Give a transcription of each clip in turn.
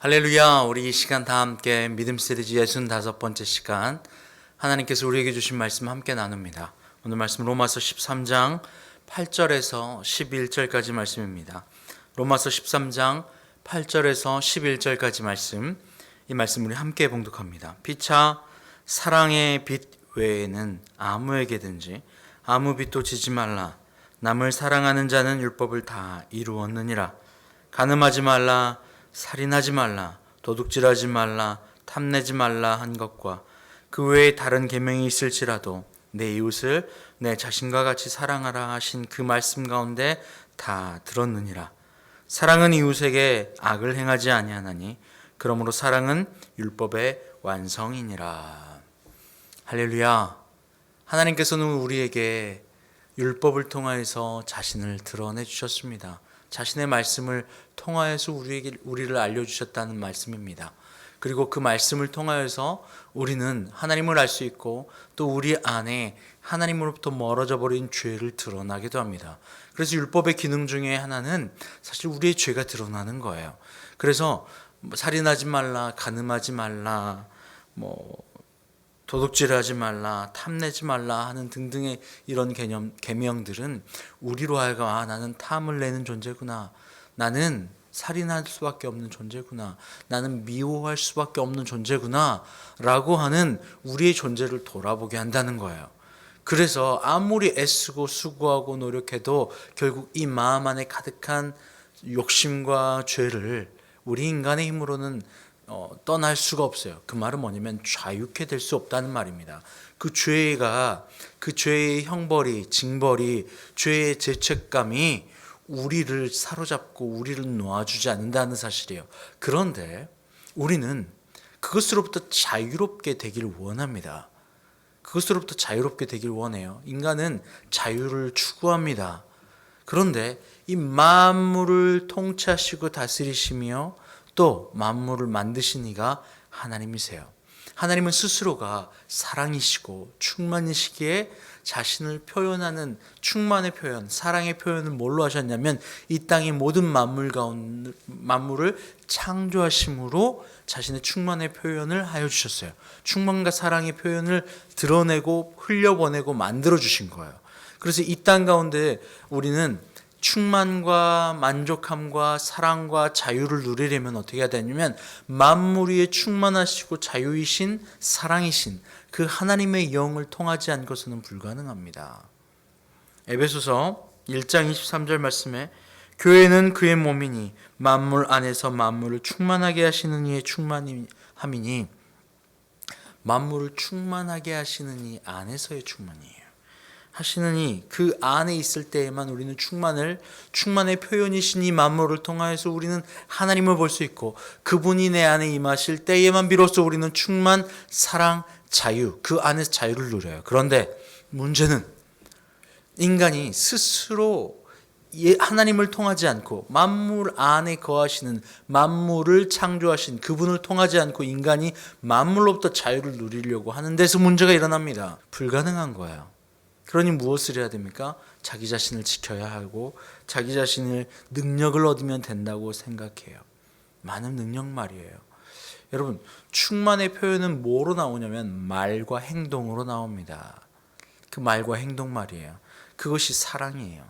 할렐루야. 우리 이 시간 다 함께 믿음 시리즈 65번째 시간 하나님께서 우리에게 주신 말씀 함께 나눕니다. 오늘 말씀 로마서 13장 8절에서 11절까지 말씀입니다. 로마서 13장 8절에서 11절까지 말씀, 이 말씀 우리 함께 봉독합니다. 피차 사랑의 빛 외에는 아무에게든지 아무 빛도 지지 말라. 남을 사랑하는 자는 율법을 다 이루었느니라. 간음하지 말라, 살인하지 말라, 도둑질하지 말라, 탐내지 말라 한 것과 그 외에 다른 계명이 있을지라도 내 이웃을 내 자신과 같이 사랑하라 하신 그 말씀 가운데 다 들었느니라. 사랑은 이웃에게 악을 행하지 아니하나니 그러므로 사랑은 율법의 완성이니라. 할렐루야. 하나님께서는 우리에게 율법을 통하여서 자신을 드러내 주셨습니다. 자신의 말씀을 통하여서 우리를 알려주셨다는 말씀입니다. 그리고 그 말씀을 통하여서 우리는 하나님을 알 수 있고 또 우리 안에 하나님으로부터 멀어져 버린 죄를 드러나기도 합니다. 그래서 율법의 기능 중에 하나는 사실 우리의 죄가 드러나는 거예요. 그래서 살인하지 말라, 간음하지 말라, 도둑질하지 말라, 탐내지 말라 하는 등등의 이런 계명들은 우리로 하여금 나는 탐을 내는 존재구나, 나는 살인할 수밖에 없는 존재구나, 나는 미워할 수밖에 없는 존재구나 라고 하는 우리의 존재를 돌아보게 한다는 거예요. 그래서 아무리 애쓰고 수고하고 노력해도 결국 이 마음 안에 가득한 욕심과 죄를 우리 인간의 힘으로는 떠날 수가 없어요. 그 말은 뭐냐면 자유케 될 수 없다는 말입니다. 그 죄의 형벌이, 징벌이, 죄의 죄책감이 우리를 사로잡고 우리를 놓아주지 않는다는 사실이에요. 그런데 우리는 그것으로부터 자유롭게 되길 원합니다. 그것으로부터 자유롭게 되길 원해요. 인간은 자유를 추구합니다. 그런데 이 만물을 통치하시고 다스리시며 또 만물을 만드신 이가 하나님이세요. 하나님은 스스로가 사랑이시고 충만이시기에 자신을 표현하는 충만의 표현, 사랑의 표현을 뭘로 하셨냐면 이 땅의 모든 만물을 창조하심으로 자신의 충만의 표현을 하여 주셨어요. 충만과 사랑의 표현을 드러내고 흘려보내고 만들어 주신 거예요. 그래서 이 땅 가운데 우리는 충만과 만족함과 사랑과 자유를 누리려면 어떻게 해야 되냐면 만물 위에 충만하시고 자유이신 사랑이신 그 하나님의 영을 통하지 않고서는 불가능합니다. 에베소서 1장 23절 말씀에 교회는 그의 몸이니 만물 안에서 만물을 충만하게 하시는 이의 충만함이니, 만물을 충만하게 하시는 이 안에서의 충만이에요. 하시느니 그 안에 있을 때에만 우리는 충만의 표현이신 이 만물을 통하여서 우리는 하나님을 볼 수 있고, 그분이 내 안에 임하실 때에만 비로소 우리는 충만, 사랑, 자유, 그 안에서 자유를 누려요. 그런데 문제는 인간이 스스로 하나님을 통하지 않고 만물 안에 거하시는, 만물을 창조하신 그분을 통하지 않고 인간이 만물로부터 자유를 누리려고 하는 데서 문제가 일어납니다. 불가능한 거예요. 그러니 무엇을 해야 됩니까? 자기 자신을 지켜야 하고 자기 자신을 능력을 얻으면 된다고 생각해요. 많은 능력 말이에요. 여러분, 충만의 표현은 뭐로 나오냐면 말과 행동으로 나옵니다. 그 말과 행동 말이에요. 그것이 사랑이에요.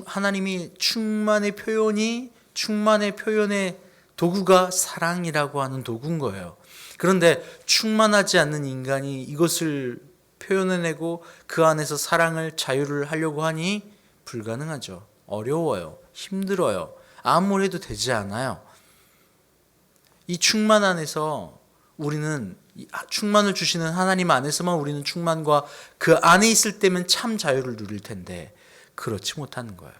하나님이 충만의 표현의 도구가 사랑이라고 하는 도구인 거예요. 그런데 충만하지 않는 인간이 이것을 표현해내고 그 안에서 사랑을, 자유를 하려고 하니 불가능하죠. 어려워요. 힘들어요. 아무리 해도 되지 않아요. 이 충만 안에서 우리는, 충만을 주시는 하나님 안에서만 우리는 충만과 그 안에 있을 때면 참 자유를 누릴 텐데 그렇지 못하는 거예요.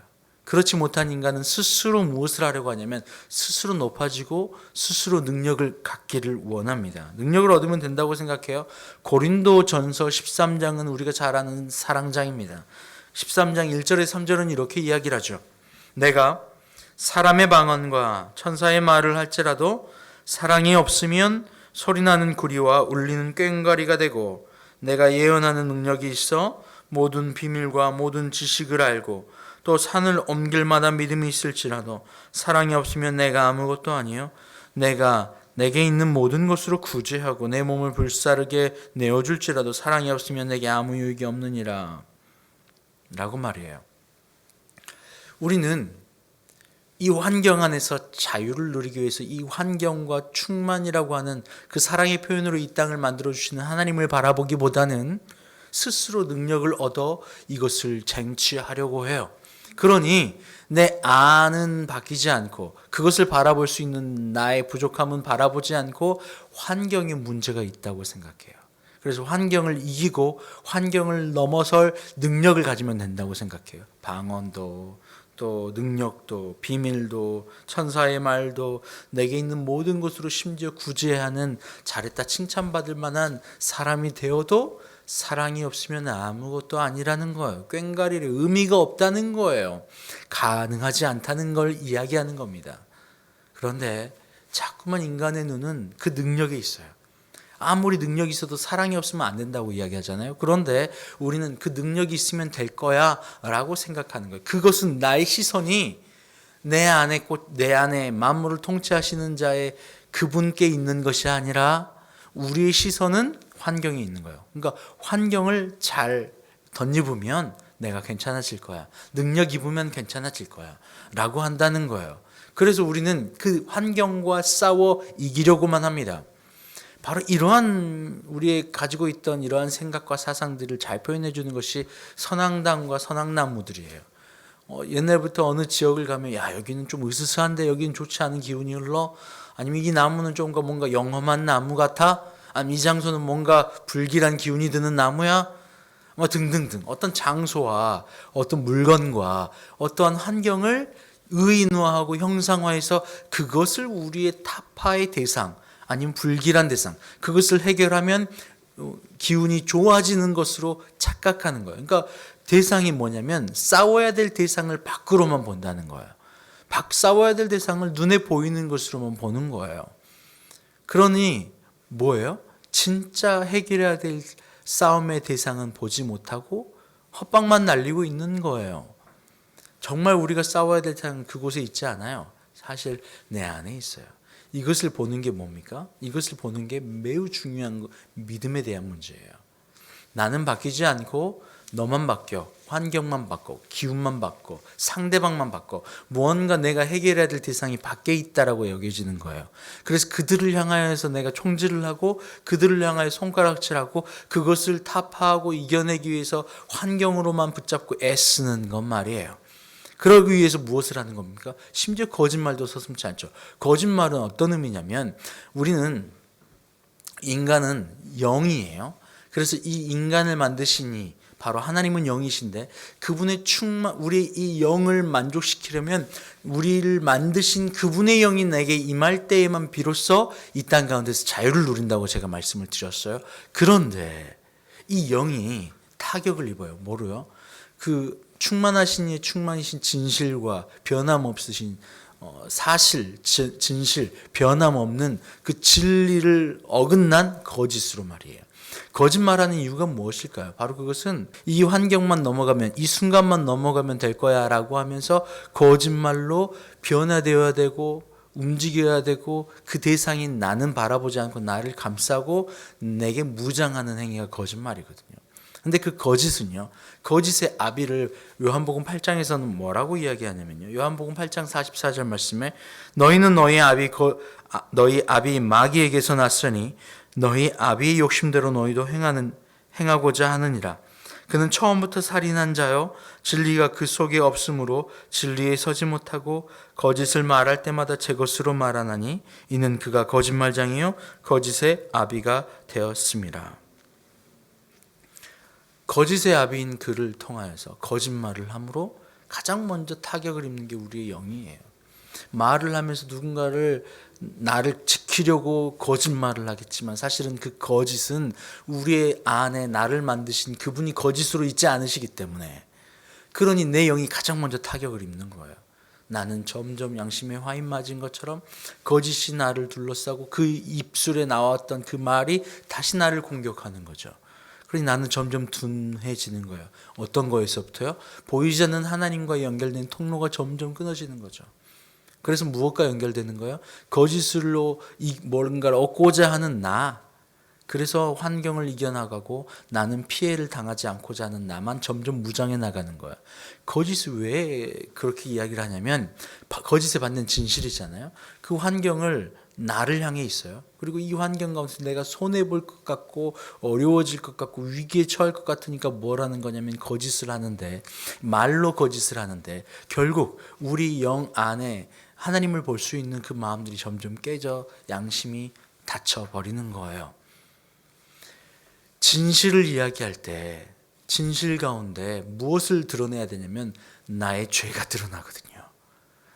그렇지 못한 인간은 스스로 무엇을 하려고 하냐면 스스로 높아지고 스스로 능력을 갖기를 원합니다. 능력을 얻으면 된다고 생각해요. 고린도전서 13장은 우리가 잘 아는 사랑장입니다. 13장 1절에 3절은 이렇게 이야기를 하죠. 내가 사람의 방언과 천사의 말을 할지라도 사랑이 없으면 소리나는 구리와 울리는 꽹과리가 되고, 내가 예언하는 능력이 있어 모든 비밀과 모든 지식을 알고 또 산을 옮길 만한 믿음이 있을지라도 사랑이 없으면 내가 아무것도 아니요 내게 있는 모든 것으로 구제하고 내 몸을 불사르게 내어줄지라도 사랑이 없으면 내게 아무 유익이 없느니라 라고 말이에요. 우리는 이 환경 안에서 자유를 누리기 위해서 이 환경과 충만이라고 하는 그 사랑의 표현으로 이 땅을 만들어주시는 하나님을 바라보기보다는 스스로 능력을 얻어 이것을 쟁취하려고 해요. 그러니 내 안은 바뀌지 않고 그것을 바라볼 수 있는 나의 부족함은 바라보지 않고 환경에 문제가 있다고 생각해요. 그래서 환경을 이기고 환경을 넘어설 능력을 가지면 된다고 생각해요. 방언도 또 능력도 비밀도 천사의 말도 내게 있는 모든 것으로 심지어 구제하는 잘했다 칭찬받을 만한 사람이 되어도 사랑이 없으면 아무것도 아니라는 거예요. 꽹과리를 의미가 없다는 거예요. 가능하지 않다는 걸 이야기하는 겁니다. 그런데 자꾸만 인간의 눈은 그 능력에 있어요. 아무리 능력이 있어도 사랑이 없으면 안 된다고 이야기하잖아요. 그런데 우리는 그 능력이 있으면 될 거야 라고 생각하는 거예요. 그것은 나의 시선이 내 안에 만물을 통치하시는 자의 그분께 있는 것이 아니라 우리의 시선은 환경에 있는 거예요. 그러니까 환경을 잘 덧입으면 내가 괜찮아질 거야. 능력 입으면 괜찮아질 거야 라고 한다는 거예요. 그래서 우리는 그 환경과 싸워 이기려고만 합니다. 바로 이러한 우리의 가지고 있던 이러한 생각과 사상들을 잘 표현해 주는 것이 선앙당과 선앙나무들이에요. 옛날부터 어느 지역을 가면 야 여기는 좀 으스스한데 여기는 좋지 않은 기운이 흘러, 아니면 이 나무는 좀 뭔가 영험한 나무 같아, 아니면 이 장소는 뭔가 불길한 기운이 드는 나무야, 뭐 등등등 어떤 장소와 어떤 물건과 어떠한 환경을 의인화하고 형상화해서 그것을 우리의 타파의 대상 아니면 불길한 대상, 그것을 해결하면 기운이 좋아지는 것으로 착각하는 거예요. 그러니까 대상이 뭐냐면 싸워야 될 대상을 밖으로만 본다는 거예요. 싸워야 될 대상을 눈에 보이는 것으로만 보는 거예요. 그러니 뭐예요? 진짜 해결해야 될 싸움의 대상은 보지 못하고 헛방만 날리고 있는 거예요. 정말 우리가 싸워야 될 대상은 그곳에 있지 않아요. 사실 내 안에 있어요. 이것을 보는 게 뭡니까? 이것을 보는 게 매우 중요한 믿음에 대한 문제예요. 나는 바뀌지 않고 너만 바뀌어, 환경만 바꿔, 기운만 바꿔, 상대방만 바꿔, 무언가 내가 해결해야 될 대상이 밖에 있다라고 여겨지는 거예요. 그래서 그들을 향하여서 내가 총질을 하고 그들을 향하여 손가락질하고 그것을 타파하고 이겨내기 위해서 환경으로만 붙잡고 애쓰는 건 말이에요. 그러기 위해서 무엇을 하는 겁니까? 심지어 거짓말도 서슴지 않죠. 거짓말은 어떤 의미냐면 우리는 인간은 영이에요. 그래서 이 인간을 만드신 이 바로 하나님은 영이신데 그분의 우리 이 영을 만족시키려면 우리를 만드신 그분의 영이 내게 임할 때에만 비로소 이 땅 가운데서 자유를 누린다고 제가 말씀을 드렸어요. 그런데 이 영이 타격을 입어요. 뭐로요? 그 충만하신 이의 충만이신 진실과 변함없으신 사실, 진실, 변함없는 그 진리를 어긋난 거짓으로 말이에요. 거짓말하는 이유가 무엇일까요? 바로 그것은 이 환경만 넘어가면, 이 순간만 넘어가면 될 거야 라고 하면서 거짓말로 변화되어야 되고 움직여야 되고 그 대상인 나는 바라보지 않고 나를 감싸고 내게 무장하는 행위가 거짓말이거든요. 근데 그 거짓은요, 거짓의 아비를 요한복음 8장에서는 뭐라고 이야기하냐면요, 요한복음 8장 44절 말씀에 너희는 너희 아비 마귀에게서 났으니 너희 아비의 욕심대로 너희도 행하고자 하느니라. 그는 처음부터 살인한 자요 진리가 그 속에 없으므로 진리에 서지 못하고 거짓을 말할 때마다 제 것으로 말하나니 이는 그가 거짓말장이요 거짓의 아비가 되었습니다. 거짓의 아비인 그를 통하여서 거짓말을 함으로 가장 먼저 타격을 입는 게 우리의 영이에요. 말을 하면서 나를 지키려고 거짓말을 하겠지만 사실은 그 거짓은 우리의 안에 나를 만드신 그분이 거짓으로 있지 않으시기 때문에, 그러니 내 영이 가장 먼저 타격을 입는 거예요. 나는 점점 양심에 화인 맞은 것처럼 거짓이 나를 둘러싸고 그 입술에 나왔던 그 말이 다시 나를 공격하는 거죠. 그러니 나는 점점 둔해지는 거예요. 어떤 거에서부터요? 보이지 않는 하나님과 연결된 통로가 점점 끊어지는 거죠. 그래서 무엇과 연결되는 거예요? 거짓으로 뭔가를 얻고자 하는 나. 그래서 환경을 이겨나가고 나는 피해를 당하지 않고자 하는 나만 점점 무장해 나가는 거야. 거짓을 왜 그렇게 이야기를 하냐면 거짓에 받는 진실이잖아요. 그 환경을 나를 향해 있어요. 그리고 이 환경 가운데서 내가 손해볼 것 같고 어려워질 것 같고 위기에 처할 것 같으니까 뭘 하는 거냐면 거짓을 하는데, 말로 거짓을 하는데 결국 우리 영 안에 하나님을 볼 수 있는 그 마음들이 점점 깨져 양심이 닫혀버리는 거예요. 진실을 이야기할 때 진실 가운데 무엇을 드러내야 되냐면 나의 죄가 드러나거든요.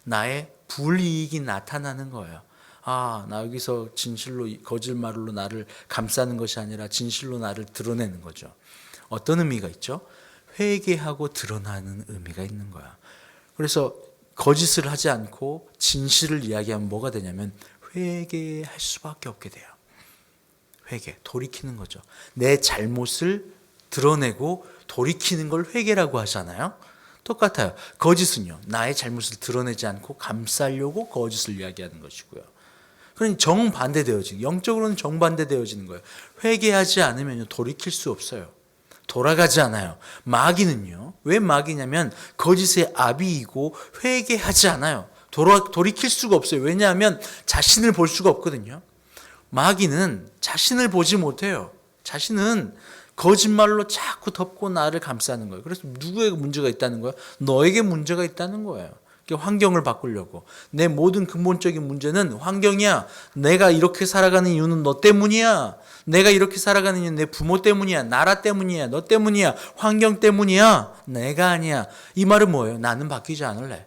나의 불이익이 나타나는 거예요. 나 여기서 진실로 거짓말로 나를 감싸는 것이 아니라 진실로 나를 드러내는 거죠. 어떤 의미가 있죠? 회개하고 드러나는 의미가 있는 거야. 그래서 거짓을 하지 않고 진실을 이야기하면 뭐가 되냐면 회개할 수밖에 없게 돼요. 회개, 돌이키는 거죠. 내 잘못을 드러내고 돌이키는 걸 회개라고 하잖아요. 똑같아요. 거짓은요, 나의 잘못을 드러내지 않고 감싸려고 거짓을 이야기하는 것이고요. 그러니 정반대되어지는, 영적으로는 정반대되어지는 거예요. 회개하지 않으면 돌이킬 수 없어요. 돌아가지 않아요. 마귀는요, 왜 마귀냐면 거짓의 아비이고 회개하지 않아요. 돌이킬 수가 없어요. 왜냐하면 자신을 볼 수가 없거든요. 마귀는 자신을 보지 못해요. 자신은 거짓말로 자꾸 덮고 나를 감싸는 거예요. 그래서 누구에게 문제가 있다는 거예요? 너에게 문제가 있다는 거예요. 환경을 바꾸려고. 내 모든 근본적인 문제는 환경이야. 내가 이렇게 살아가는 이유는 너 때문이야. 내가 이렇게 살아가는 이유는 내 부모 때문이야. 나라 때문이야. 너 때문이야. 환경 때문이야. 내가 아니야. 이 말은 뭐예요? 나는 바뀌지 않을래.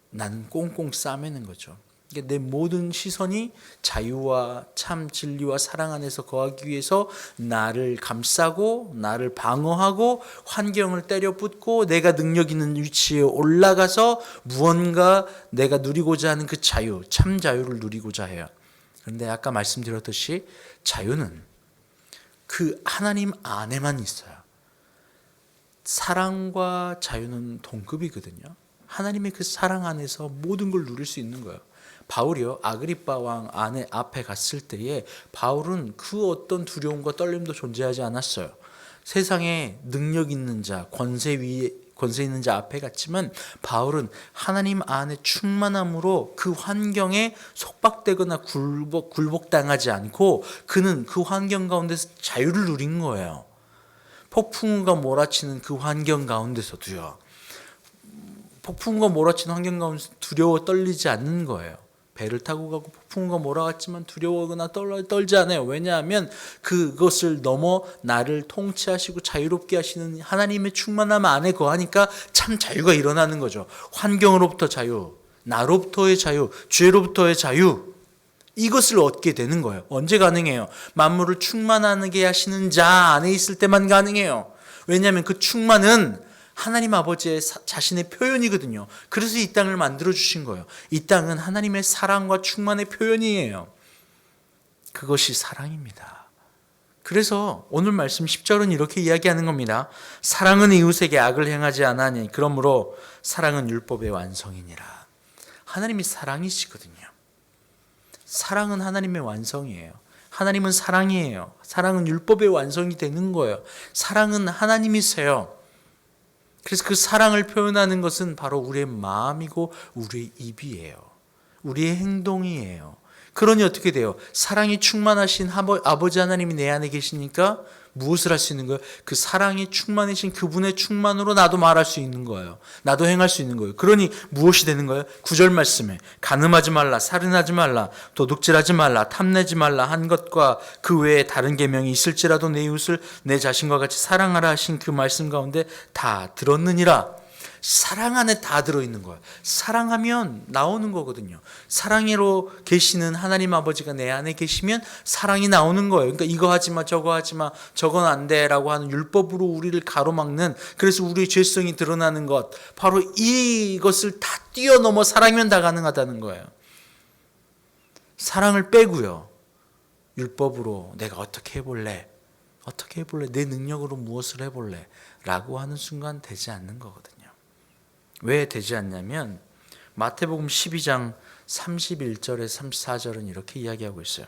나는 꽁꽁 싸매는 거죠. 내 모든 시선이 자유와 참 진리와 사랑 안에서 거하기 위해서 나를 감싸고 나를 방어하고 환경을 때려붓고 내가 능력 있는 위치에 올라가서 무언가 내가 누리고자 하는 그 자유, 참 자유를 누리고자 해요. 그런데 아까 말씀드렸듯이 자유는 그 하나님 안에만 있어요. 사랑과 자유는 동급이거든요. 하나님의 그 사랑 안에서 모든 걸 누릴 수 있는 거예요. 바울이요, 아그리빠 왕 앞에 갔을 때에 바울은 그 어떤 두려움과 떨림도 존재하지 않았어요. 세상에 능력 있는 자, 권세 있는 자 앞에 갔지만 바울은 하나님 안에 충만함으로 그 환경에 속박되거나 굴복당하지 않고 그는 그 환경 가운데서 자유를 누린 거예요. 폭풍우가 몰아치는 그 환경 가운데서도요, 폭풍우가 몰아치는 환경 가운데서 두려워 떨리지 않는 거예요. 배를 타고 가고 폭풍우가 몰아왔지만 두려워하거나 떨지 않아요. 왜냐하면 그것을 넘어 나를 통치하시고 자유롭게 하시는 하나님의 충만함 안에 거하니까 참 자유가 일어나는 거죠. 환경으로부터 자유, 나로부터의 자유, 죄로부터의 자유, 이것을 얻게 되는 거예요. 언제 가능해요? 만물을 충만하게 하시는 자 안에 있을 때만 가능해요. 왜냐하면 그 충만은 하나님 아버지의 자신의 표현이거든요. 그래서 이 땅을 만들어 주신 거예요. 이 땅은 하나님의 사랑과 충만의 표현이에요. 그것이 사랑입니다. 그래서 오늘 말씀 10절은 이렇게 이야기하는 겁니다. 사랑은 이웃에게 악을 행하지 않으니 그러므로 사랑은 율법의 완성이니라. 하나님이 사랑이시거든요. 사랑은 하나님의 완성이에요. 하나님은 사랑이에요. 사랑은 율법의 완성이 되는 거예요. 사랑은 하나님이세요. 그래서 그 사랑을 표현하는 것은 바로 우리의 마음이고 우리의 입이에요. 우리의 행동이에요. 그러니 어떻게 돼요? 사랑이 충만하신 아버지 하나님이 내 안에 계시니까 무엇을 할 수 있는 거예요? 그 사랑이 충만하신 그분의 충만으로 나도 말할 수 있는 거예요. 나도 행할 수 있는 거예요. 그러니 무엇이 되는 거예요? 9절 말씀에 간음하지 말라, 살인하지 말라, 도둑질하지 말라, 탐내지 말라 한 것과 그 외에 다른 계명이 있을지라도 내 이웃을 내 자신과 같이 사랑하라 하신 그 말씀 가운데 다 들었느니라. 사랑 안에 다 들어있는 거예요. 사랑하면 나오는 거거든요. 사랑으로 계시는 하나님 아버지가 내 안에 계시면 사랑이 나오는 거예요. 그러니까 이거 하지 마, 저거 하지 마, 저건 안 돼라고 하는 율법으로 우리를 가로막는, 그래서 우리의 죄성이 드러나는 것, 바로 이것을 다 뛰어넘어 사랑이면 다 가능하다는 거예요. 사랑을 빼고요, 율법으로 내가 어떻게 해볼래? 내 능력으로 무엇을 해볼래? 라고 하는 순간 되지 않는 거거든요. 왜 되지 않냐면 마태복음 12장 31절에 34절은 이렇게 이야기하고 있어요.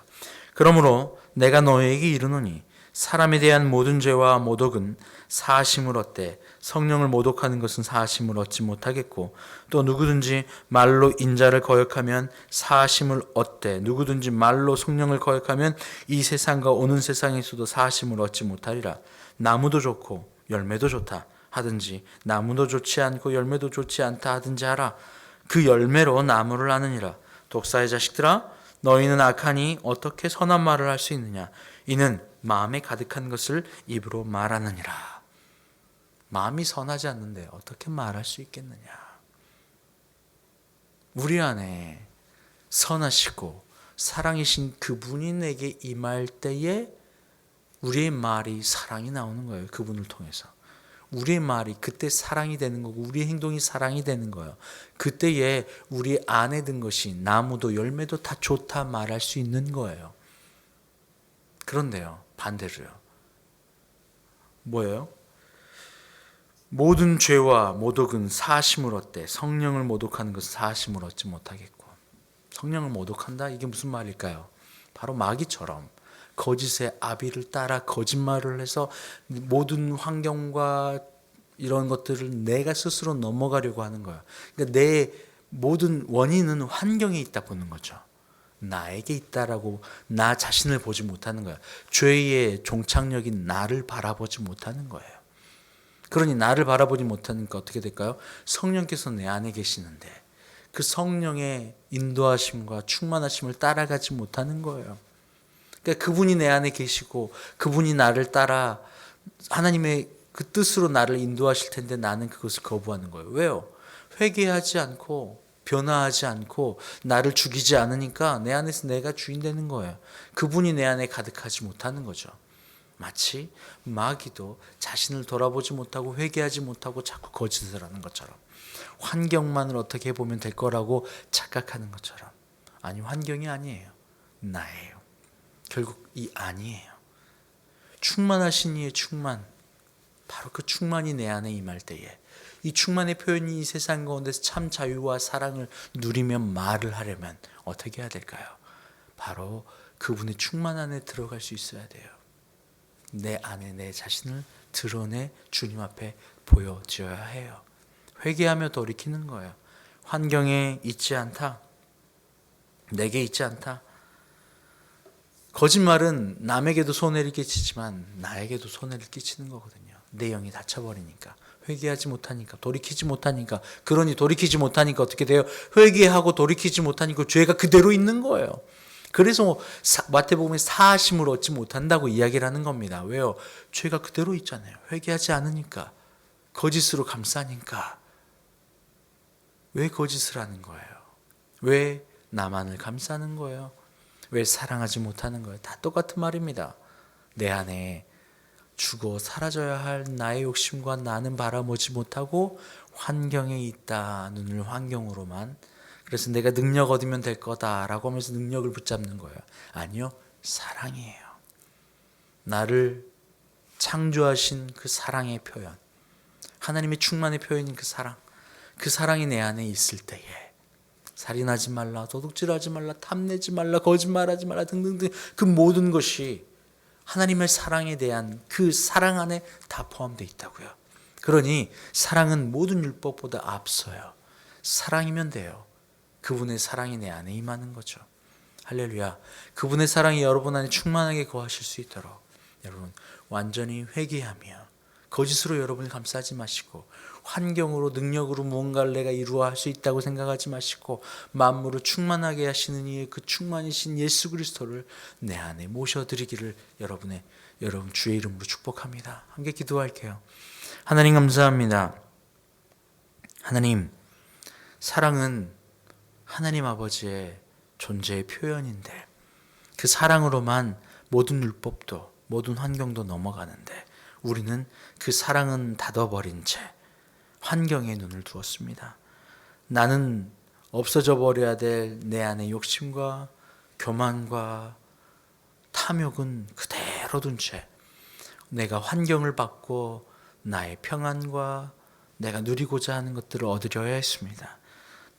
그러므로 내가 너희에게 이르노니 사람에 대한 모든 죄와 모독은 사하심을 얻되 성령을 모독하는 것은 사하심을 얻지 못하겠고, 또 누구든지 말로 인자를 거역하면 사하심을 얻되 누구든지 말로 성령을 거역하면 이 세상과 오는 세상에서도 사하심을 얻지 못하리라. 나무도 좋고 열매도 좋다 하든지 나무도 좋지 않고 열매도 좋지 않다 하든지 하라. 그 열매로 나무를 아느니라. 독사의 자식들아, 너희는 악하니 어떻게 선한 말을 할 수 있느냐? 이는 마음에 가득한 것을 입으로 말하느니라. 마음이 선하지 않는데 어떻게 말할 수 있겠느냐? 우리 안에 선하시고 사랑이신 그분이 내게 임할 때에 우리의 말이 사랑이 나오는 거예요. 그분을 통해서. 우리의 말이 그때 사랑이 되는 거고 우리의 행동이 사랑이 되는 거예요. 그때에 우리 안에 든 것이 나무도 열매도 다 좋다 말할 수 있는 거예요. 그런데요, 반대로요. 뭐예요? 모든 죄와 모독은 사하심을 얻되 성령을 모독하는 것은 사하심을 얻지 못하겠고. 성령을 모독한다? 이게 무슨 말일까요? 바로 마귀처럼 거짓의 아비를 따라 거짓말을 해서 모든 환경과 이런 것들을 내가 스스로 넘어가려고 하는 거야. 그러니까 내 모든 원인은 환경에 있다 보는 거죠. 나에게 있다라고 나 자신을 보지 못하는 거야. 죄의 종착역인 나를 바라보지 못하는 거예요. 그러니 나를 바라보지 못하니까 어떻게 될까요? 성령께서 내 안에 계시는데 그 성령의 인도하심과 충만하심을 따라가지 못하는 거예요. 그러니까 그분이 내 안에 계시고 그분이 나를 따라 하나님의 그 뜻으로 나를 인도하실 텐데 나는 그것을 거부하는 거예요. 왜요? 회개하지 않고 변화하지 않고 나를 죽이지 않으니까 내 안에서 내가 주인 되는 거예요. 그분이 내 안에 가득하지 못하는 거죠. 마치 마귀도 자신을 돌아보지 못하고 회개하지 못하고 자꾸 거짓을 하는 것처럼, 환경만을 어떻게 보면 될 거라고 착각하는 것처럼. 아니, 환경이 아니에요. 나예요. 결국 이 안이에요. 충만하신 이의 충만, 바로 그 충만이 내 안에 임할 때에 이 충만의 표현이 이 세상 가운데서 참 자유와 사랑을 누리면 말을 하려면 어떻게 해야 될까요? 바로 그분의 충만 안에 들어갈 수 있어야 돼요. 내 안에 내 자신을 드러내 주님 앞에 보여줘야 해요. 회개하며 돌이키는 거예요. 환경에 있지 않다. 내게 있지 않다. 거짓말은 남에게도 손해를 끼치지만 나에게도 손해를 끼치는 거거든요. 내 영이 다쳐버리니까. 회개하지 못하니까, 돌이키지 못하니까. 그러니 돌이키지 못하니까 어떻게 돼요? 회개하고 돌이키지 못하니까 죄가 그대로 있는 거예요. 그래서 마태복음에 사하심을 얻지 못한다고 이야기를 하는 겁니다. 왜요? 죄가 그대로 있잖아요. 회개하지 않으니까, 거짓으로 감싸니까. 왜 거짓을 하는 거예요? 왜 나만을 감싸는 거예요? 왜 사랑하지 못하는 거예요? 다 똑같은 말입니다. 내 안에 죽어 사라져야 할 나의 욕심과 나는 바라보지 못하고 환경에 있다. 눈을 환경으로만. 그래서 내가 능력 얻으면 될 거다라고 하면서 능력을 붙잡는 거예요. 아니요, 사랑이에요. 나를 창조하신 그 사랑의 표현, 하나님의 충만의 표현인 그 사랑, 그 사랑이 내 안에 있을 때에 살인하지 말라, 도둑질하지 말라, 탐내지 말라, 거짓말하지 말라 등등등 그 모든 것이 하나님의 사랑에 대한 그 사랑 안에 다 포함되어 있다고요. 그러니 사랑은 모든 율법보다 앞서요. 사랑이면 돼요. 그분의 사랑이 내 안에 임하는 거죠. 할렐루야. 그분의 사랑이 여러분 안에 충만하게 거하실 수 있도록 여러분 완전히 회개하며 거짓으로 여러분을 감싸지 마시고 환경으로 능력으로 무언가를 내가 이루어 할 수 있다고 생각하지 마시고 만물을 충만하게 하시는 이의 그 충만이신 예수 그리스도를 내 안에 모셔드리기를 여러분 주의 이름으로 축복합니다. 함께 기도할게요. 하나님 감사합니다. 하나님, 사랑은 하나님 아버지의 존재의 표현인데 그 사랑으로만 모든 율법도 모든 환경도 넘어가는데 우리는 그 사랑은 닫아버린 채 환경에 눈을 두었습니다. 나는 없어져 버려야 될 내 안의 욕심과 교만과 탐욕은 그대로 둔 채 내가 환경을 받고 나의 평안과 내가 누리고자 하는 것들을 얻으려야 했습니다.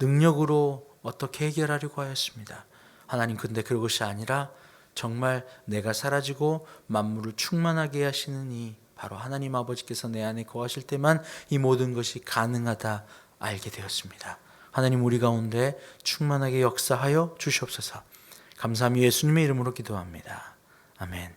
능력으로 어떻게 해결하려고 하였습니다. 하나님, 근데 그것이 아니라 정말 내가 사라지고 만물을 충만하게 하시는 이 바로 하나님 아버지께서 내 안에 거하실 때만 이 모든 것이 가능하다 알게 되었습니다. 하나님, 우리 가운데 충만하게 역사하여 주시옵소서. 감사함이 예수님의 이름으로 기도합니다. 아멘.